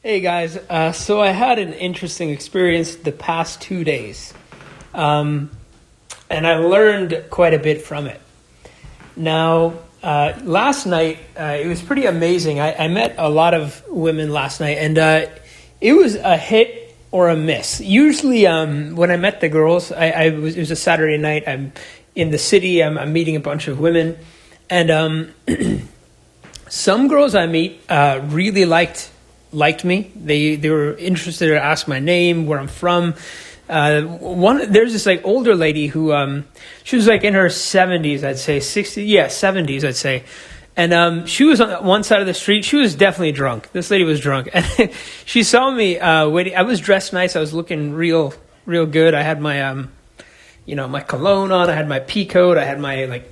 Hey guys, so I had an interesting experience the past 2 days, and I learned quite a bit from it. Now, last night, it was pretty amazing. I met a lot of women last night, and it was a hit or a miss. Usually, when I met the girls, it was a Saturday night. I'm in the city. I'm meeting a bunch of women, and some girls I meet really liked me. They were interested to ask my name, where I'm from. There's this like older lady who she was like in her 70s, I'd say 70s, I'd say. And she was on one side of the street. She was definitely drunk. This lady was drunk, and she saw me waiting. I was dressed nice. I was looking real good. I had my my cologne on. I had my pea coat. I had my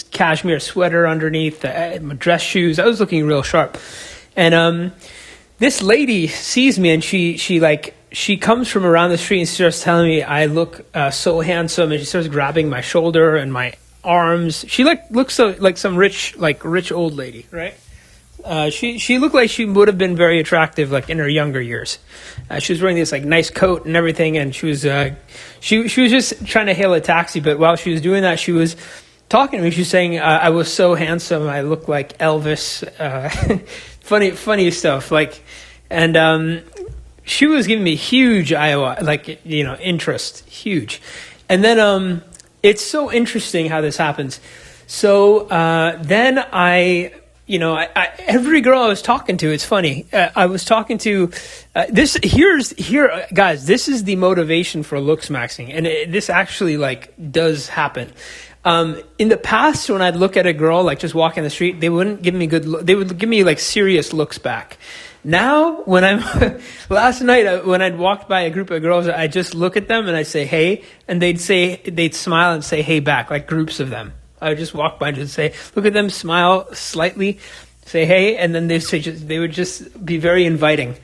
cashmere sweater underneath. I had my dress shoes. I was looking real sharp. And this lady sees me, and she comes from around the street and starts telling me I look so handsome, and she starts grabbing my shoulder and my arms. She looks so like some rich old lady, right? She looked like she would have been very attractive like in her younger years. She was wearing this like nice coat and everything, and she was just trying to hail a taxi. But while she was doing that, she was talking to me. She was saying I was so handsome, I look like Elvis. Funny stuff, and she was giving me huge interest, huge. And then it's so interesting how this happens. So then every girl I was talking to, it's funny. I was talking to guys. This is the motivation for looks maxing, and this actually does happen. In the past, when I'd look at a girl just walking the street, they wouldn't give me they would give me serious looks back. Now, when last night when I'd walked by a group of girls, I just look at them and I say hey, and they'd smile and say hey back, like groups of them. I would just walk by and just say, look at them, smile slightly, say hey, and then they would just be very inviting.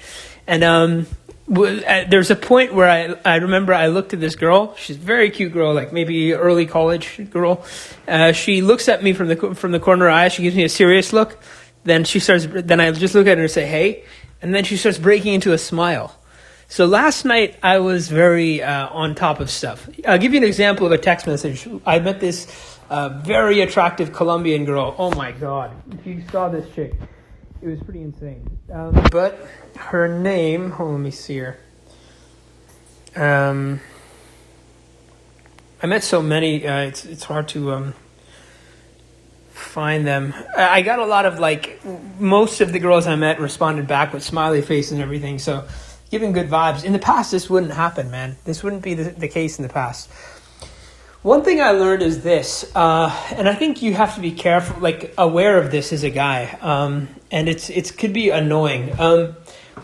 And there's a point where I remember I looked at this girl. She's a very cute girl, like maybe early college girl. She looks at me from the corner of her eye. She gives me a serious look. Then I just look at her and say, hey. And then she starts breaking into a smile. So last night I was very on top of stuff. I'll give you an example of a text message. I met this very attractive Colombian girl. Oh my God. If you saw this chick, it was pretty insane. But her name, let me see her. I met so many, it's hard to find them. I got a lot of most of the girls I met responded back with smiley face and everything, so giving good vibes. In the past, this wouldn't happen, man. This wouldn't be the case in the past. One thing I learned is this, and I think you have to be careful, aware of this as a guy, and it could be annoying.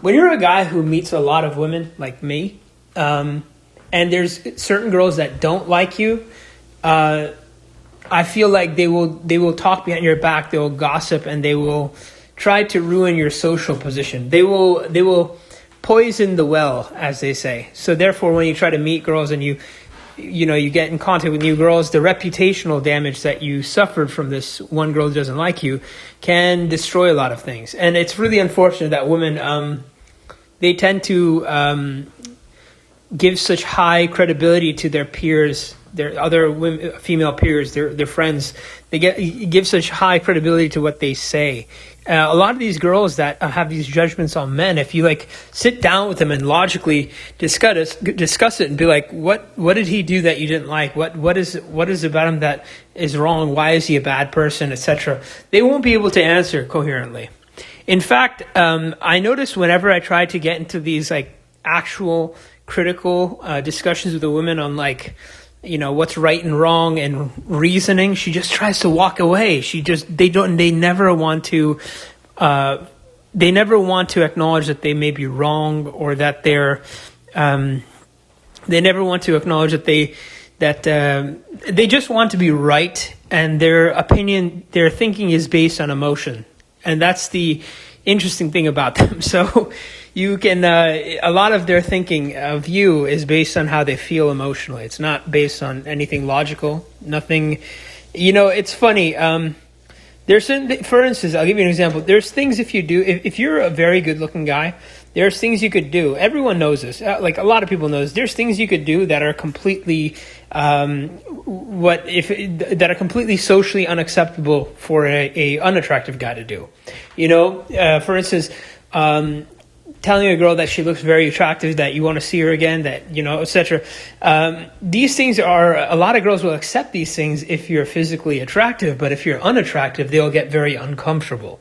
When you're a guy who meets a lot of women like me, and there's certain girls that don't like you, I feel like they will talk behind your back, they will gossip, and they will try to ruin your social position. They will poison the well, as they say. So therefore, when you try to meet girls and you get in contact with new girls, the reputational damage that you suffered from this one girl who doesn't like you can destroy a lot of things. And it's really unfortunate that women, they tend to give such high credibility to their peers, their other female peers, their friends. They give such high credibility to what they say. A lot of these girls that have these judgments on men, if you sit down with them and logically discuss it and be like, what did he do that you didn't like? What is about him that is wrong? Why is he a bad person, etc.? They won't be able to answer coherently. In fact, I noticed whenever I try to get into these actual critical discussions with a woman on what's right and wrong and reasoning, she just tries to walk away. They never want to acknowledge that they may be wrong, or that they never want to acknowledge that they just want to be right, and their thinking is based on emotion. And that's the interesting thing about them. So you can, a lot of their thinking of you is based on how they feel emotionally. It's not based on anything logical, nothing. It's funny. There's certain, for instance, I'll give you an example. There's things if you do, if you're a very good looking guy, there's things you could do. Everyone knows this. Like a lot of people know this. There's things you could do that are completely, that are completely socially unacceptable for a unattractive guy to do. For instance, telling a girl that she looks very attractive, that you want to see her again, that, etc. These things are, a lot of girls will accept these things if you're physically attractive, but if you're unattractive, they'll get very uncomfortable.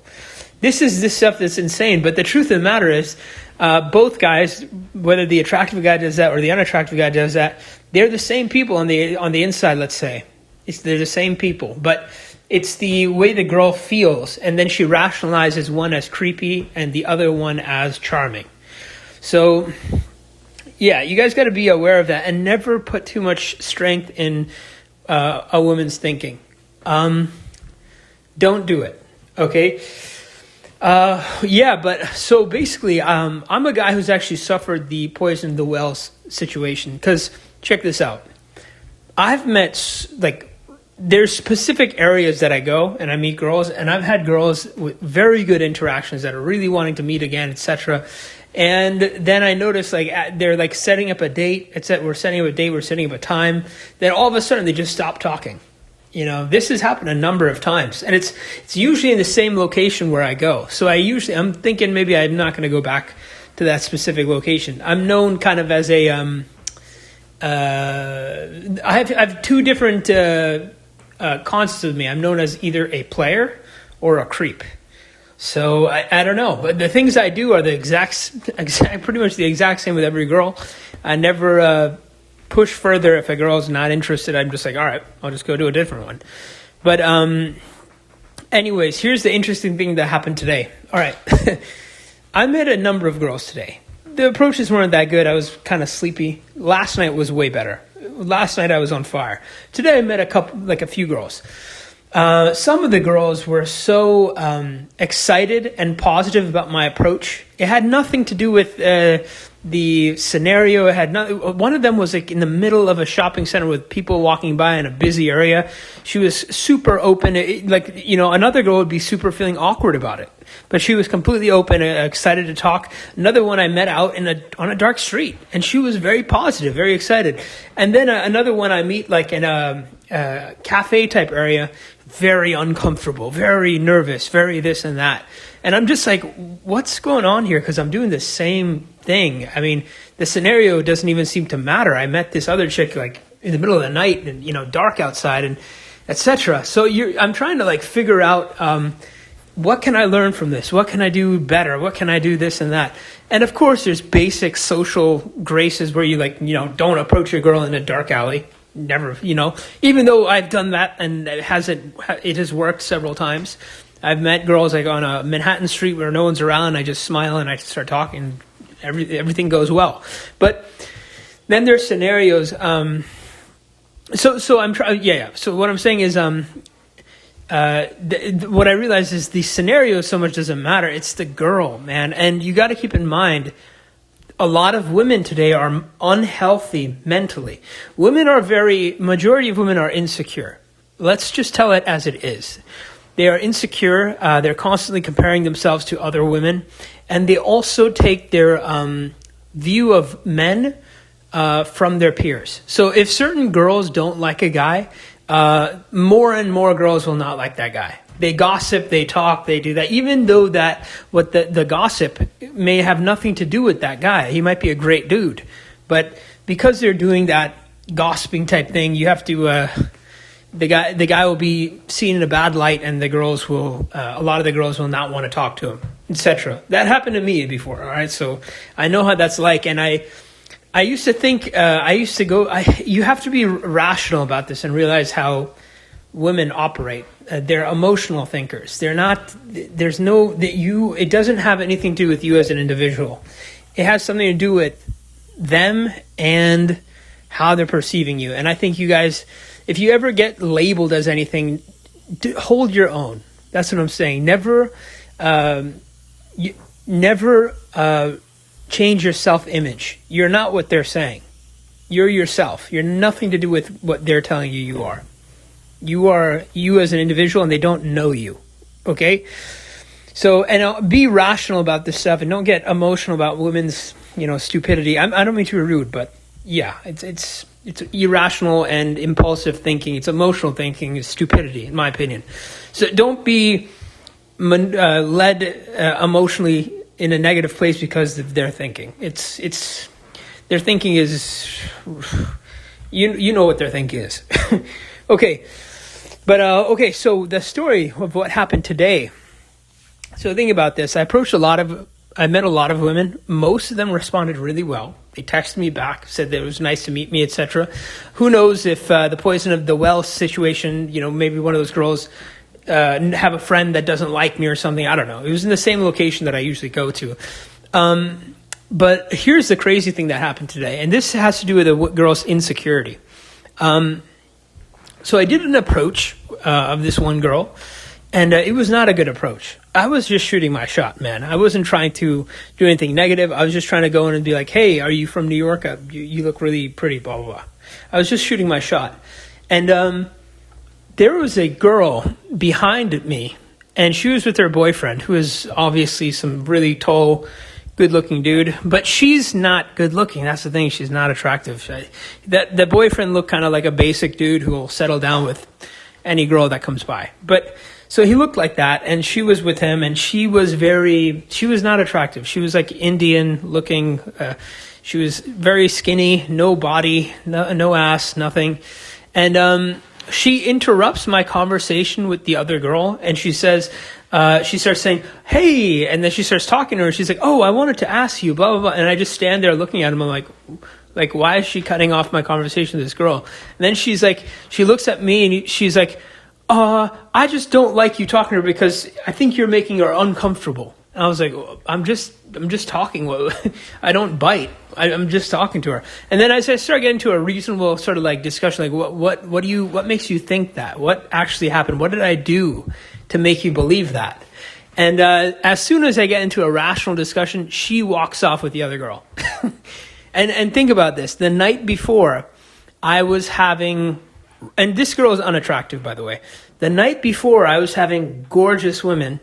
This is this stuff that's insane, but the truth of the matter is, both guys, whether the attractive guy does that or the unattractive guy does that, they're the same people on the inside, let's say. They're the same people, but it's the way the girl feels, and then she rationalizes one as creepy and the other one as charming. So, yeah, you guys got to be aware of that and never put too much strength in a woman's thinking. Don't do it, okay? But so basically, I'm a guy who's actually suffered the poison the well situation, because check this out. I've met, there's specific areas that I go and I meet girls, and I've had girls with very good interactions that are really wanting to meet again, etc. And then I notice they're setting up a date. We're setting up a date. We're setting up a time. Then all of a sudden they just stop talking. This has happened a number of times, and it's usually in the same location where I go. So I'm thinking maybe I'm not going to go back to that specific location. I'm known kind of as a I have two different concepts of me. I'm known as either a player or a creep. So I don't know, but the things I do are pretty much the exact same with every girl. I never push further if a girl's not interested. I'm just all right, I'll just go to a different one. But anyways, here's the interesting thing that happened today. All right, I met a number of girls today. The approaches weren't that good. I was kind of sleepy. Last night was way better. Last night I was on fire. Today I met a few girls. Some of the girls were so excited and positive about my approach. It had nothing to do with the scenario. It had one of them was in the middle of a shopping center with people walking by in a busy area. She was super open. Another girl would be super feeling awkward about it, but she was completely open, excited to talk. Another one I met out on a dark street, and she was very positive, very excited. And then another one I meet in a cafe type area, very uncomfortable, very nervous, very this and that. And I'm just what's going on here? Because I'm doing the same thing. I mean, the scenario doesn't even seem to matter. I met this other chick in the middle of the night and dark outside and etc. So I'm trying to figure out what can I learn from this? What can I do better? What can I do this and that? And of course, there's basic social graces where you don't approach a girl in a dark alley. Never, even though I've done that and it has worked several times. I've met girls on a Manhattan street where no one's around. I just smile and I start talking. Everything goes well. But then there's scenarios. So I'm trying. Yeah. So what I'm saying is, what I realize is the scenario so much doesn't matter. It's the girl, man. And you got to keep in mind, a lot of women today are unhealthy mentally. Majority of women are insecure. Let's just tell it as it is. They are insecure. They're constantly comparing themselves to other women. And they also take their view of men from their peers. So if certain girls don't like a guy, more and more girls will not like that guy. They gossip, they talk, they do that, even though the gossip may have nothing to do with that guy. He might be a great dude. But because they're doing that gossiping type thing, you have to, the guy will be seen in a bad light, and a lot of the girls will not want to talk to him, etc. That happened to me before, all right? So I know how that's like, and I used to think, you have to be rational about this and realize how women operate. They're emotional thinkers. It doesn't have anything to do with you as an individual. It has something to do with them and how they're perceiving you. And I think you guys, if you ever get labeled as anything, hold your own. That's what I'm saying. Never change your self-image. You're not what they're saying. You're yourself. You're nothing to do with what they're telling you are. You are you as an individual, and they don't know you. Okay. So, and be rational about this stuff, and don't get emotional about women's, stupidity. I don't mean to be rude, but yeah, it's irrational and impulsive thinking. It's emotional thinking. It's stupidity, in my opinion. So don't be led emotionally in a negative place because of their thinking. It's their thinking is, you know what their thinking is. Okay, but okay. So the story of what happened today. So think about this. I met a lot of women. Most of them responded really well. They texted me back, said that it was nice to meet me, etc. Who knows if the poison of the well situation, maybe one of those girls have a friend that doesn't like me or something. I don't know. It was in the same location that I usually go to. But here's the crazy thing that happened today. And this has to do with a girl's insecurity. So I did an approach of this one girl. And it was not a good approach. I was just shooting my shot, man. I wasn't trying to do anything negative. I was just trying to go in and be like, hey, are you from New York? You look really pretty, blah, blah, blah. I was just shooting my shot. And there was a girl behind me, and she was with her boyfriend, who is obviously some really tall, good-looking dude. But she's not good-looking. That's the thing. She's not attractive. The boyfriend looked kind of like a basic dude who will settle down with any girl that comes by. But so he looked like that, and she was with him, and she was not attractive. She was like Indian looking. She was very skinny, no body, no ass, nothing. And she interrupts my conversation with the other girl, and she says, she starts saying, hey, and then she starts talking to her, and she's like, oh, I wanted to ask you, blah, blah, blah. And I just stand there looking at him, I'm like, why is she cutting off my conversation with this girl? And then she looks at me, and she's like, I just don't like you talking to her because I think you're making her uncomfortable. And I was like, I'm just talking. I don't bite. I'm just talking to her. And then as I start getting to a reasonable sort of like discussion, like what makes you think that? What actually happened? What did I do to make you believe that? And as soon as I get into a rational discussion, she walks off with the other girl. And think about this. The night before, I was having, and this girl is unattractive, by the way. The night before, I was having gorgeous women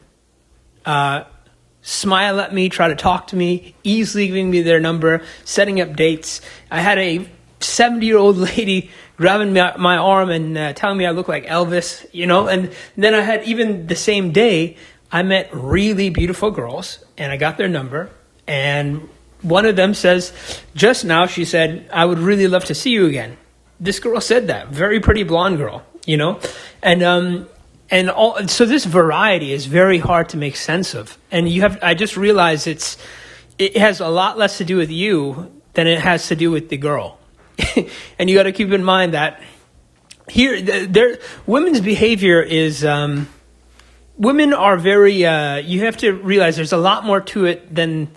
smile at me, try to talk to me, easily giving me their number, setting up dates. I had a 70-year-old lady grabbing my arm and telling me I look like Elvis, And then I had, even the same day, I met really beautiful girls, and I got their number, and one of them says, just now, she said, I would really love to see you again. This girl said that, very pretty blonde girl, and so this variety is very hard to make sense of. And I just realized it has a lot less to do with you than it has to do with the girl. And you got to keep in mind that here, women's behavior is, women are very, you have to realize there's a lot more to it than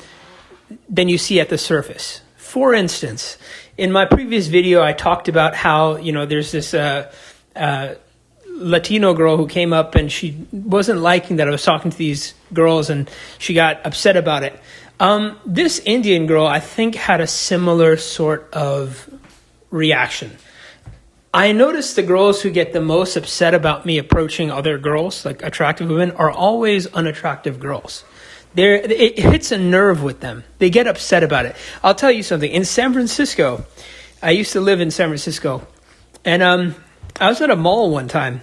you see at the surface. For instance, in my previous video, I talked about how, there's this Latino girl who came up and she wasn't liking that I was talking to these girls and she got upset about it. This Indian girl, I think, had a similar sort of reaction. I noticed the girls who get the most upset about me approaching other girls, like attractive women, are always unattractive girls. It hits a nerve with them. They get upset about it. I'll tell you something. In San Francisco, I used to live in San Francisco, and I was at a mall one time,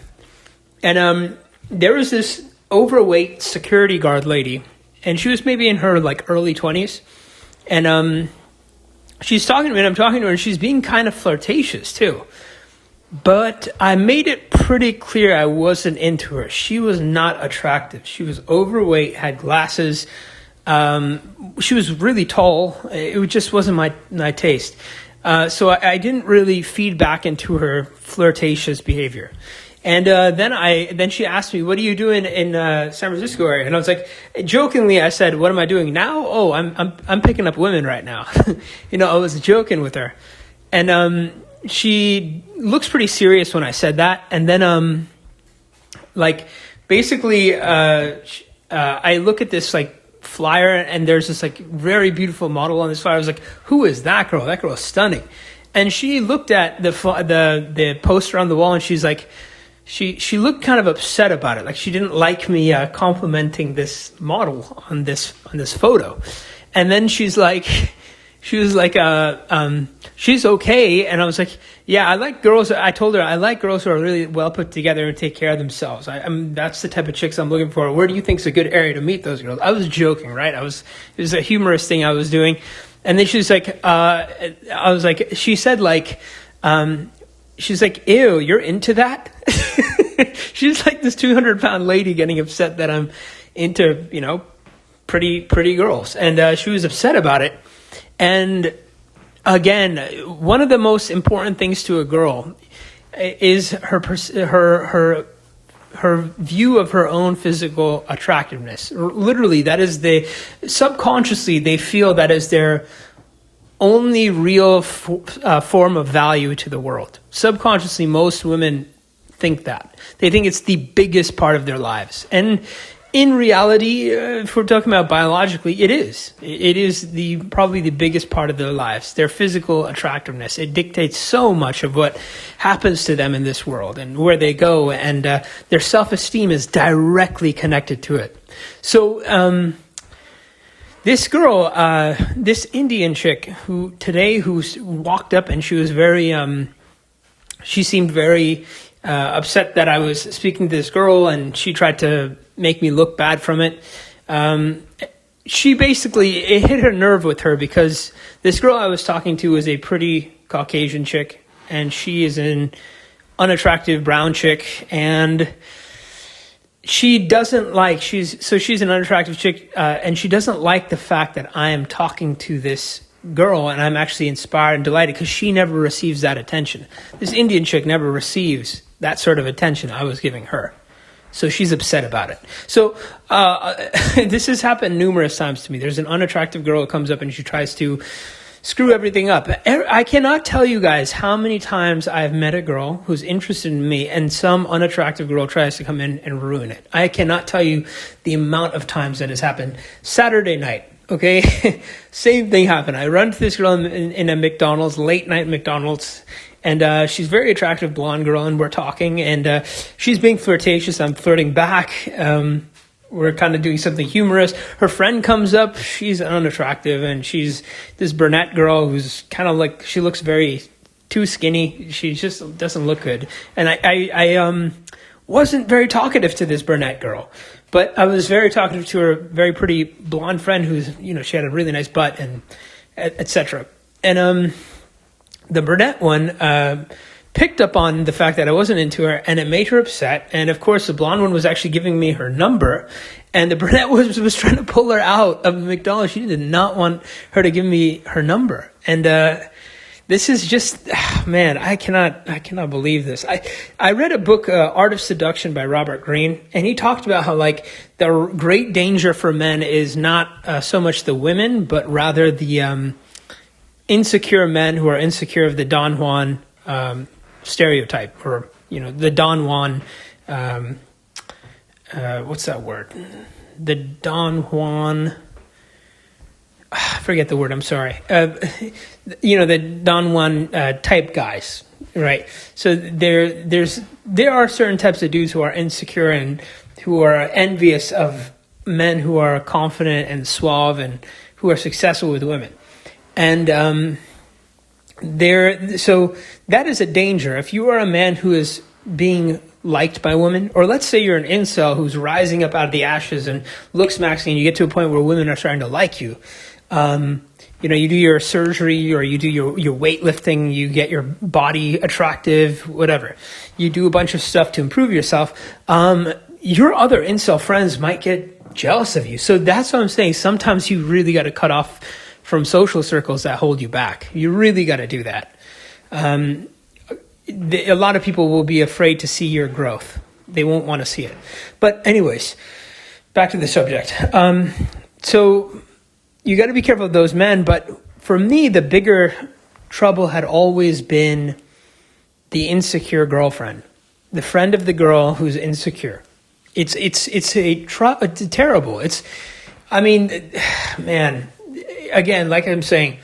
and there was this overweight security guard lady, and she was maybe in her like early 20s, and she's talking to me, and I'm talking to her, and she's being kind of flirtatious too. But I made it pretty clear I wasn't into her. She was not attractive. She was overweight, had glasses. She was really tall. It just wasn't my taste. So I didn't really feed back into her flirtatious behavior. And then she asked me, what are you doing in San Francisco area? And I was like, jokingly, I said, what am I doing now? Oh, I'm picking up women right now. I was joking with her. And she looks pretty serious when I said that. And then, basically, I look at this, flyer, and there's this, very beautiful model on this flyer. I was like, who is that girl? That girl is stunning. And she looked at the poster on the wall, and she's like, she looked kind of upset about it. Like she didn't like me complimenting this model on this photo. And then she was like, she's okay. And I was like, yeah, I like girls. I told her I like girls who are really well put together and take care of themselves. That's the type of chicks I'm looking for. Where do you think is a good area to meet those girls? I was joking, right? It was a humorous thing I was doing. And then she was like, she said like, she's like, ew, you're into that? She's like this 200-pound lady getting upset that I'm into, pretty girls. And she was upset about it. And again, one of the most important things to a girl is her view of her own physical attractiveness. Literally, that is subconsciously they feel that is their only real form of value to the world. Subconsciously, most women think that. They think it's the biggest part of their lives. And in reality, if we're talking about biologically, it is. It is probably the biggest part of their lives, their physical attractiveness. It dictates so much of what happens to them in this world and where they go, and their self-esteem is directly connected to it. So this girl, this Indian chick who walked up and she was very, she seemed very upset that I was speaking to this girl, and she tried to make me look bad from it. It hit her nerve with her because this girl I was talking to was a pretty Caucasian chick, and she is an unattractive brown chick, and she's an unattractive chick, and she doesn't like the fact that I am talking to this girl and I'm actually inspired and delighted because she never receives that attention. This Indian chick never receives that sort of attention I was giving her. So she's upset about it. So this has happened numerous times to me. There's an unattractive girl who comes up and she tries to screw everything up. I cannot tell you guys how many times I've met a girl who's interested in me and some unattractive girl tries to come in and ruin it. I cannot tell you the amount of times that has happened. Saturday night, okay? Same thing happened. I run to this girl in a McDonald's, late night McDonald's, and she's a very attractive blonde girl, and we're talking, and she's being flirtatious. I'm flirting back. We're kind of doing something humorous. Her friend comes up. She's unattractive, and she's this brunette girl who's kind of like, she looks very too skinny. She just doesn't look good. And I wasn't very talkative to this brunette girl, but I was very talkative to her very pretty blonde friend who's, she had a really nice butt and etc. And the brunette one picked up on the fact that I wasn't into her, and it made her upset. And of course, the blonde one was actually giving me her number, and the brunette was trying to pull her out of the McDonald's. She did not want her to give me her number. And this is just, man, I cannot believe this. I read a book, Art of Seduction by Robert Greene, and he talked about how like the great danger for men is not so much the women, but rather the insecure men who are insecure of the Don Juan stereotype, or the Don Juan what's that word? The Don Juan, I forget the word, I'm sorry. The Don Juan type guys, right? So there are certain types of dudes who are insecure and who are envious of men who are confident and suave and who are successful with women. And so that is a danger. If you are a man who is being liked by women, or let's say you're an incel who's rising up out of the ashes and looks maxing, and you get to a point where women are starting to like you, you do your surgery or you do your weightlifting, you get your body attractive, whatever. You do a bunch of stuff to improve yourself. Your other incel friends might get jealous of you. So that's what I'm saying. Sometimes you really got to cut off from social circles that hold you back. You really got to do that. A lot of people will be afraid to see your growth. They won't want to see it. But anyways, back to the subject. So you got to be careful of those men. But for me, the bigger trouble had always been the insecure girlfriend, the friend of the girl who's insecure. It's terrible. Man, again, like I'm saying,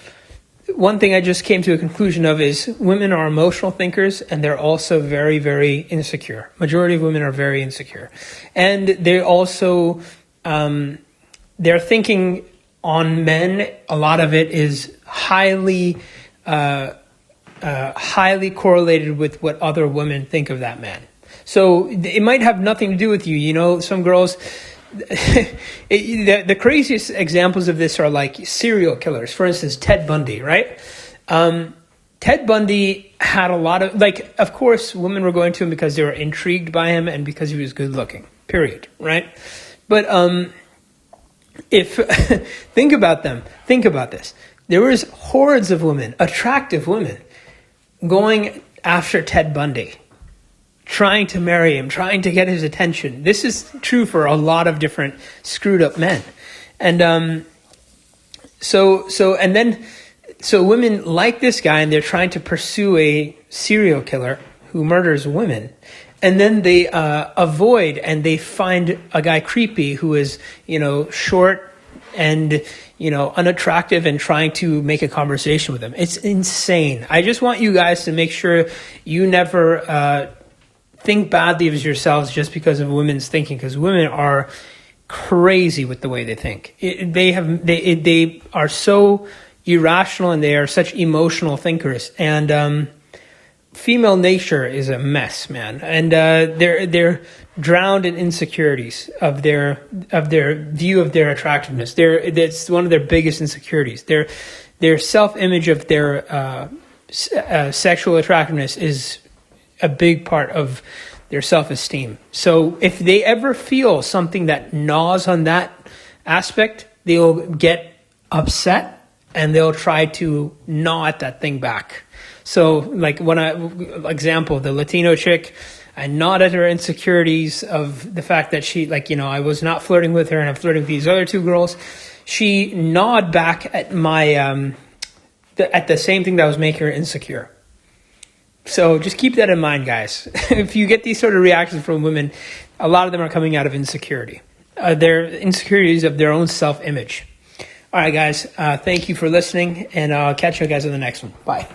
one thing I just came to a conclusion of is women are emotional thinkers, and they're also very, very insecure. Majority of women are very insecure. And they also, their thinking on men, a lot of it is highly correlated with what other women think of that man. So it might have nothing to do with you. You know, some girls, the craziest examples of this are like serial killers. For instance, Ted Bundy, right? Ted Bundy had a lot of, like, of course, women were going to him because they were intrigued by him and because he was good looking, period, right? But if think about this. There was hordes of women, attractive women, going after Ted Bundy, trying to marry him, trying to get his attention. This is true for a lot of different screwed up men. And so women like this guy, and they're trying to pursue a serial killer who murders women. And then they avoid, and they find a guy creepy who is, short and, unattractive, and trying to make a conversation with him. It's insane. I just want you guys to make sure you never think badly of yourselves just because of women's thinking, because women are crazy with the way they think. They are so irrational, and they are such emotional thinkers. And female nature is a mess, man. And they're drowned in insecurities of their view of their attractiveness. That's one of their biggest insecurities. Their self-image of their sexual attractiveness is a big part of their self-esteem. So if they ever feel something that gnaws on that aspect, they'll get upset and they'll try to gnaw at that thing back. So like example, the Latino chick, I gnawed at her insecurities of the fact that she, I was not flirting with her and I'm flirting with these other two girls. She gnawed back at my, at the same thing that was making her insecure. So just keep that in mind, guys. If you get these sort of reactions from women, a lot of them are coming out of insecurity. They're insecurities of their own self-image. All right, guys. Thank you for listening, and I'll catch you guys on the next one. Bye.